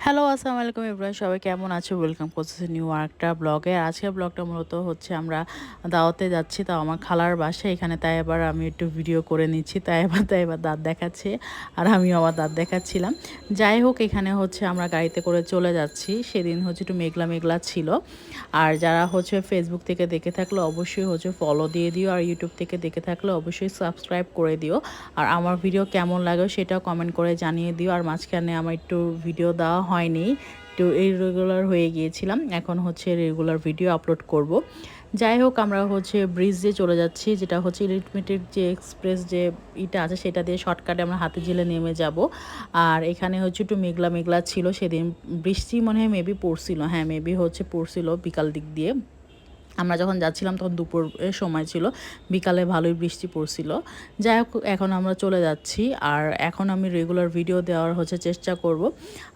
Hello, আসসালামু আলাইকুম everyone, সবাই কেমন আছো? ওয়েলকাম করতেছি নিউ আরেকটা ব্লগে। আর আজকের ব্লগটা মূলত হচ্ছে আমরা দাওয়াতে যাচ্ছি, তাও আমার খালার বাসায় এখানে। তাই এবার আমি একটু ভিডিও করে নিচ্ছি, তাই এবার দাঁত দেখাচ্ছে আর আমিও আমার দাঁত দেখাচ্ছিলাম। যাই হোক, এখানে হচ্ছে আমরা গাড়িতে করে চলে যাচ্ছি। সেদিন হচ্ছে একটু মেঘলা মেঘলা ছিল। আর যারা হচ্ছে ফেসবুক থেকে দেখে থাকলে অবশ্যই হচ্ছে ফলো দিয়ে দিও, আর ইউটিউব থেকে দেখে থাকলে অবশ্যই সাবস্ক্রাইব করে দিও। আর আমার ভিডিও কেমন লাগে সেটাও কমেন্ট করে জানিয়ে দিও। আর মাঝখানে আমার একটু ভিডিও দেওয়া হয়নি, একটু ইরেগুলার হয়ে গিয়েছিলাম, এখন হচ্ছে রেগুলার ভিডিও আপলোড করব। যাই হোক, আমরা হচ্ছে ব্রিজ দিয়ে চলে যাচ্ছি, যেটা হচ্ছে ইলিমিটেড যে এক্সপ্রেস যে ইটা আছে সেটা দিয়ে শর্টকাটে আমরা হাতিঝিলে নেমে যাব। আর এখানে হচ্ছে একটু মেঘলা মেঘলা ছিল সেদিন, বৃষ্টি মনে হয় মেবি পড়ছিল, হ্যাঁ মেবি হচ্ছে পড়ছিল বিকাল দিক দিয়ে। আমরা যখন যাচ্ছিলাম তখন দুপুরের সময় ছিল, বিকালে ভালোই বৃষ্টি পড়ছিল। যাই হোক, এখন আমরা চলে যাচ্ছি। আর এখন আমি রেগুলার ভিডিও দেওয়ার হচ্ছে চেষ্টা করব।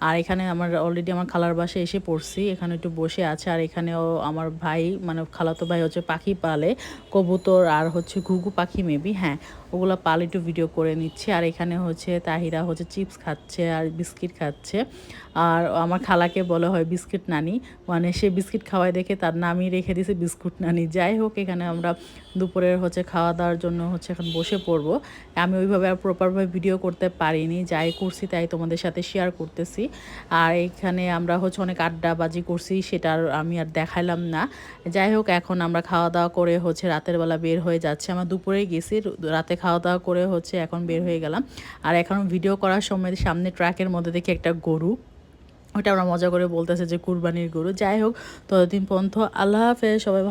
আর এখানে অলরেডি আমার খালার বাসায় এসে পড়ছি, এখানে একটু বসে আছে। আর এখানেও আমার ভাই, মানে খালাতো ভাই হচ্ছে পাখি পালে, কবুতর আর হচ্ছে ঘুঘু পাখি মেবি, হ্যাঁ ওগুলো পালে, একটু ভিডিও করে নিচ্ছি। আর এখানে হচ্ছে তাহিরা হচ্ছে চিপস খাচ্ছে আর বিস্কিট খাচ্ছে। আর আমার খালাকে বলা হয় বিস্কিট নানি, মানে সে বিস্কিট খাওয়ায় দেখে তার নামই রেখে দিয়েছে বিস্কুট নানি। যাই হোক, এখানে আমরা দুপুরের হচ্ছে খাওয়া দাওয়ার জন্য হচ্ছে এখন বসে পড়বো। আমি ওইভাবে আর প্রপারভাবে ভিডিও করতে পারিনি, যাই করছি তাই তোমাদের সাথে শেয়ার করতেছি। আর এখানে আমরা হচ্ছে অনেক আড্ডাবাজি করছি, সেটা আর আমি আর দেখাইলাম না। যাই হোক, এখন আমরা খাওয়া দাওয়া করে হচ্ছে রাতের বেলা বের হয়ে যাচ্ছে। আমরা দুপুরে গেছি, রাতে খাওয়া দাওয়া করে হচ্ছে এখন বের হয়ে গেলাম। আর এখন ভিডিও করার সময় সামনে ট্রাকের মধ্যে দেখি একটা গরু, ওটা আমরা মজা করে বলতেছে যে কুরবানির গরু। যাই হোক, ততদিন পর্যন্ত আল্লাহ হাফেজ সবাই।